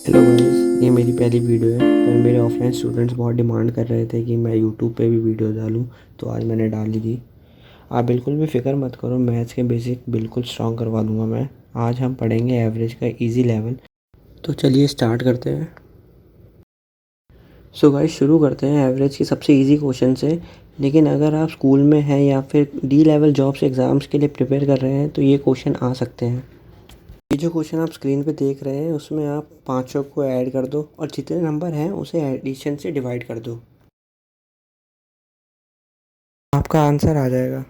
Hello guys, ये मेरी पहली वीडियो है। पर मेरे ऑफलाइन स्टूडेंट्स बहुत डिमांड कर रहे थे कि मैं यूट्यूब पे भी वीडियो डालूं, तो आज मैंने डाल दी। आप बिल्कुल भी फिक्र मत करो, मैथ्स के बेसिक बिल्कुल स्ट्रॉन्ग करवा दूंगा मैं। आज हम पढ़ेंगे एवरेज का इजी लेवल। तो चलिए स्टार्ट करते हैं। सो गाइस, शुरू करते हैं एवरेज की सबसे इजी क्वेश्चन से। लेकिन अगर आप स्कूल में हैं या फिर डी लेवल जॉब्स एग्ज़ाम्स के लिए प्रिपेयर कर रहे हैं तो ये क्वेश्चन आ सकते हैं। ये जो क्वेश्चन आप स्क्रीन पे देख रहे हैं उसमें आप पाँचों को ऐड कर दो और जितने नंबर हैं उसे एडिशन से डिवाइड कर दो, आपका आंसर आ जाएगा।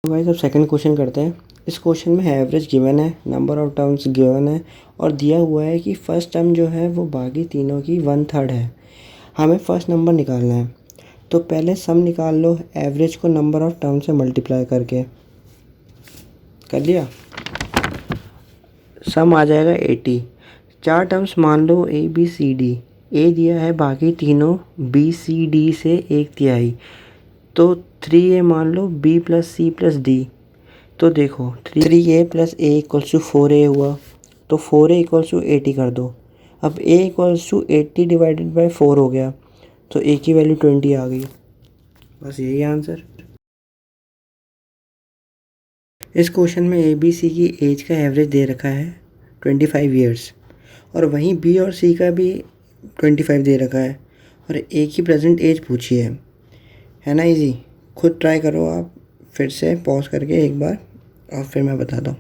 तो गाइस अब सेकंड क्वेश्चन करते हैं। इस क्वेश्चन में एवरेज गिवन है, नंबर ऑफ टर्म्स गिवन है और दिया हुआ है कि फर्स्ट टर्म जो है वो बाकी तीनों की 1/3 है। हमें फर्स्ट नंबर निकालना है। तो पहले सम निकाल लो एवरेज को नंबर ऑफ टर्म से मल्टीप्लाई करके। कर लिया? सम आ जाएगा 80। चार टर्म्स मान लो ए बी सी डी। ए दिया है बाकी तीनों बी सी डी से 1/3, तो 3a मान लो b plus C plus D. तो देखो 3a plus A equals to 4a हुआ, तो 4a इक्वल्स टू 80 कर दो। अब a equals to 80 divided by 4 हो गया, तो a की वैल्यू 20 आ गई। बस यही आंसर। इस क्वेश्चन में ए बी सी की एज का एवरेज दे रखा है 25 ईयर्स और वहीं बी और सी का भी 25 दे रखा है और ए की प्रेजेंट एज पूछी है ना। इजी, खुद ट्राई करो आप फिर से पॉज करके एक बार और फिर मैं बताता हूँ।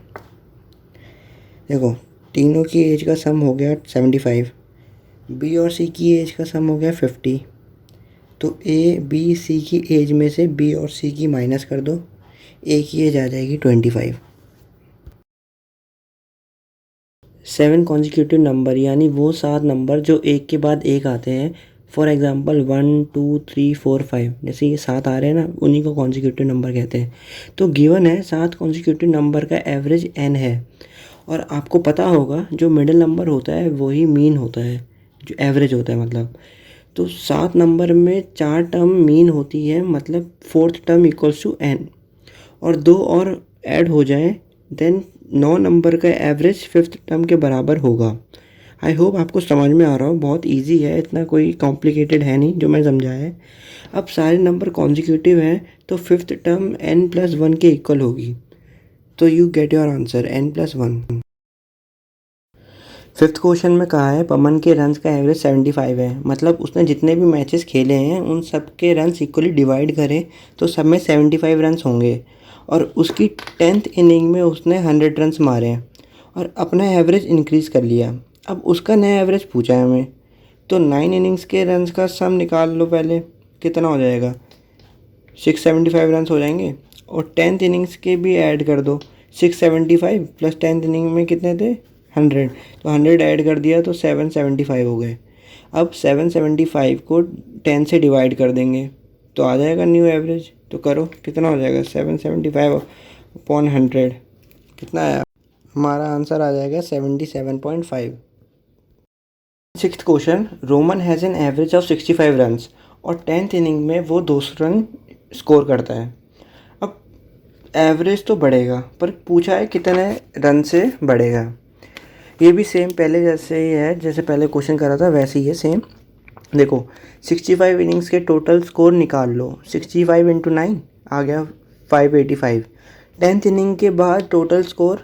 देखो तीनों की एज का सम हो गया 75, बी और सी की एज का सम हो गया 50। तो ए बी सी की एज में से बी और सी की माइनस कर दो, ए की एज आ जाएगी 25। 7 कॉन्जिक्यूटिव नंबर यानी वो 7 नंबर जो एक के बाद एक आते हैं। फॉर एग्ज़ाम्पल 1 2 3 4 5, जैसे ये 7 आ रहे हैं ना, उन्हीं को कॉन्जिक्यूटिव नंबर कहते हैं। तो गिवन है 7 कॉन्जिक्यूटिव नंबर का एवरेज n है और आपको पता होगा जो मिडिल नंबर होता है वही मीन होता है, जो एवरेज होता है मतलब। तो 7 नंबर में 4 टर्म मीन होती है, मतलब fourth term equals to n और 2 और ऐड हो जाए देन 9 नंबर का एवरेज फिफ्थ टर्म के बराबर होगा। आई होप आपको समझ में आ रहा हो, बहुत इजी है, इतना कोई कॉम्प्लिकेटेड है नहीं जो मैं समझाया है। अब सारे नंबर कॉन्जिक्यूटिव हैं तो फिफ्थ टर्म n+1 के इक्वल होगी, तो you get your answer n+1। Fifth question में कहा है पमन के रन्स का एवरेज 75 है, मतलब उसने जितने भी मैचेस खेले हैं उन सब के रन्स इक्वली डिवाइड करें तो सब में 75 रन्स होंगे और उसकी 10th इनिंग में उसने 100 रन्स मारे हैं और अपना एवरेज इंक्रीज़ कर लिया। अब उसका नया एवरेज पूछा है हमें, तो 9 इनिंग्स के रन्स का सम निकाल लो पहले, कितना हो जाएगा? 675 रन्स हो जाएंगे और 10th इनिंग्स के भी ऐड कर दो। 675 प्लस 10th इनिंग में कितने थे? 100, तो 100 ऐड कर दिया तो 775 हो गए। अब 775 को 10 से डिवाइड कर देंगे तो आ जाएगा न्यू एवरेज। तो करो कितना हो जाएगा? 775 अपॉन 100 कितना आया? हमारा आंसर आ जाएगा 77.5। Sixth question, Roman has an average of 65 runs और 10th इनिंग में वो 200 रन स्कोर करता है। अब एवरेज तो बढ़ेगा पर पूछा है कितने रन से बढ़ेगा। ये भी सेम पहले जैसे ही है, जैसे पहले क्वेश्चन करा था वैसे ही है सेम। देखो 65 इनिंग्स के टोटल स्कोर निकाल लो, 65 इंटू 9 आ गया 585। 10th इनिंग के बाद टोटल स्कोर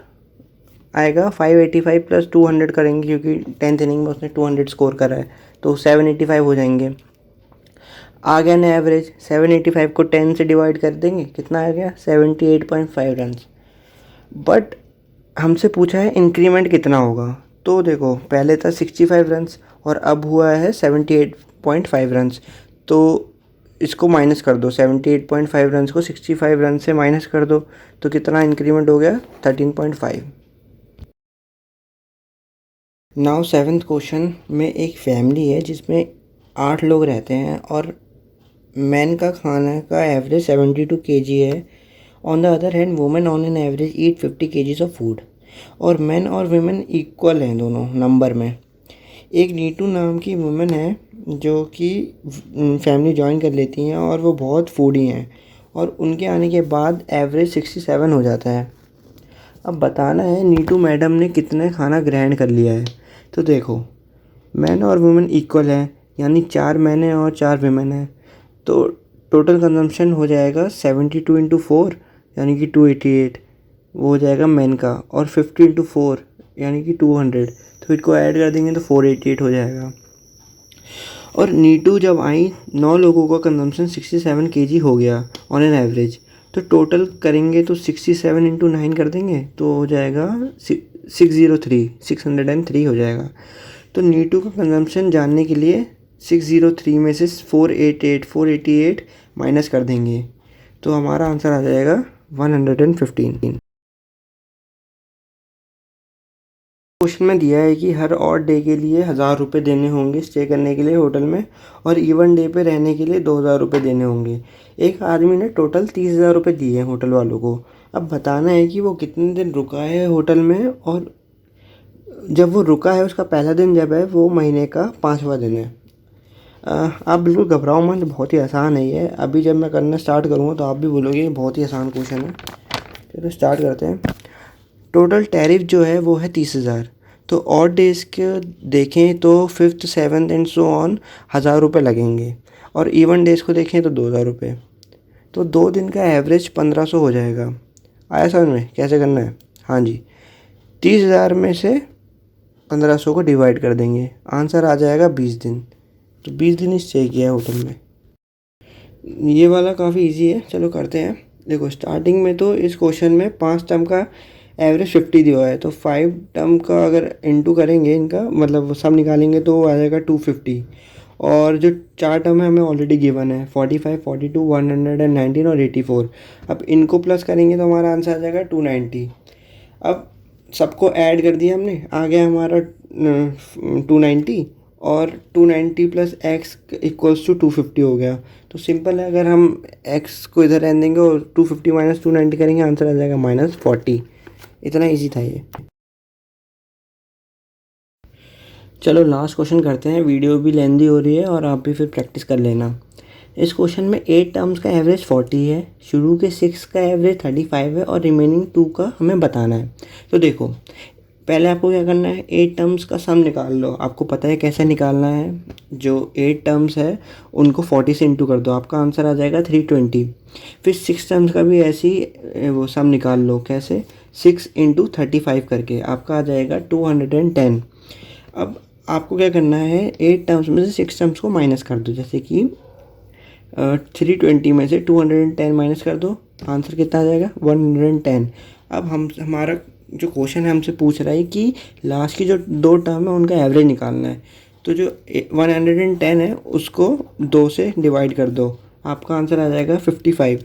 आएगा 585 प्लस 200 करेंगे क्योंकि 10th इनिंग में उसने 200 स्कोर करा है, तो 785 हो जाएंगे। आ गया ना एवरेज, 785 को 10 से डिवाइड कर देंगे, कितना आ गया? 78.5 रन। बट हमसे पूछा है इंक्रीमेंट कितना होगा, तो देखो पहले था 65 रन्स और अब हुआ है 78.5 रन्स, तो इसको माइनस कर दो। 78.5 रन्स को 65 रन से माइनस कर दो तो कितना इंक्रीमेंट हो गया? 13.5। नाउ सेवन्थ क्वेश्चन में एक फैमिली है जिसमें 8 लोग रहते हैं और मैन का खाना का एवरेज 72 kg है। On the other hand women on an average eat 50 kgs of food और मैन और वुमेन इक्वल हैं दोनों नंबर में। एक नीटू नाम की वुमेन है जो कि फैमिली ज्वाइन कर लेती हैं और वो बहुत फूडी हैं और उनके आने के बाद एवरेज 67 हो जाता है। अब बताना है नीतू मैडम ने कितने खाना ग्रहण कर लिया है। तो देखो, मैन और वुमेन इक्वल है, यानी 4 मैन हैं और 4 विमेन हैं, तो टोटल कंजम्पशन हो जाएगा 72 इंटू 4 यानी कि 288, वो हो जाएगा मैन का, और 50 इंटू 4 यानी कि 200, तो इसको ऐड कर देंगे तो 488 हो जाएगा। और नीटू जब आई 9 लोगों का कंजम्पशन 67 केजी हो गया ऑन एन एवरेज, तो टोटल करेंगे तो 67 इंटू 9 कर देंगे तो हो जाएगा 603 हो जाएगा। तो नीटू का कंजम्पशन जानने के लिए 603 में से 488 माइनस कर देंगे तो हमारा आंसर आ जाएगा 115। क्वेश्चन में दिया है कि हर ऑड डे के लिए 1000 रुपये देने होंगे स्टे करने के लिए होटल में, और इवन डे पे रहने के लिए 2000 रुपये देने होंगे। एक आदमी ने टोटल 30,000 रुपये दिए हैं होटल वालों को। अब बताना है कि वो कितने दिन रुका है होटल में, और जब वो रुका है उसका पहला दिन जब है वो महीने का 5वां दिन है। आप बिल्कुल घबराओ मत, बहुत ही आसान है ये। अभी जब मैं करना स्टार्ट करूँगा तो आप भी बोलोगे ये बहुत ही आसान क्वेश्चन है। चलो स्टार्ट करते हैं। टोटल टैरिफ जो है वो है 30,000। तो ऑड डेज़ के देखें तो 5th 7th and so on 1000 रुपये लगेंगे, और इवन डेज़ को देखें तो 2000 रुपये। तो 2 दिन का एवरेज 1500 हो जाएगा। आया समझ में कैसे करना है? हाँ जी, 30,000 में से 1500 को डिवाइड कर देंगे, आंसर आ जाएगा 20 दिन। तो 20 दिन ही स्टे किया है होटल में। ये वाला काफ़ी इजी है, चलो करते हैं। देखो स्टार्टिंग में तो इस क्वेश्चन में 5 टर्म का एवरेज 50 दिया है, तो 5 टर्म का अगर इंटू करेंगे इनका मतलब सब निकालेंगे तो वो आ जाएगा 250, और जो 4 टर्म है हमें ऑलरेडी गिवन है 45, 42, 119 और 84। अब इनको प्लस करेंगे तो हमारा आंसर आ जाएगा 290। अब सबको ऐड कर दिया हमने, आ गया हमारा 290, और 290 प्लस एक्स इक्वल्स टू 250 हो गया। तो सिंपल है, अगर हम एक्स को इधर रहने देंगे और 250 माइनस 290 करेंगे आंसर आ जाएगा -40। इतना इजी था ये। चलो लास्ट क्वेश्चन करते हैं, वीडियो भी लेंदी हो रही है और आप भी फिर प्रैक्टिस कर लेना। इस क्वेश्चन में 8 टर्म्स का एवरेज 40 है, शुरू के 6 का एवरेज 35 है, और रिमेनिंग 2 का हमें बताना है। तो देखो पहले आपको क्या करना है, 8 टर्म्स का सम निकाल लो। आपको पता है कैसे निकालना है। जो 8 टर्म्स है उनको 40 से इंटू कर दो, आपका आंसर आ जाएगा 320। फिर 6 टर्म्स का भी ऐसे ही वो सम निकाल लो। कैसे? 6 इंटू 35 करके, आपका आ जाएगा 210। अब आपको क्या करना है, 8 टर्म्स में से 6 टर्म्स को माइनस कर दो। जैसे कि 320 में से 210 माइनस कर दो, आंसर कितना आ जाएगा 110। अब हमारा जो क्वेश्चन है हमसे पूछ रहा है कि लास्ट की जो 2 टर्म है उनका एवरेज निकालना है। तो जो 110 है उसको 2 से डिवाइड कर दो, आपका आंसर आ जाएगा 55।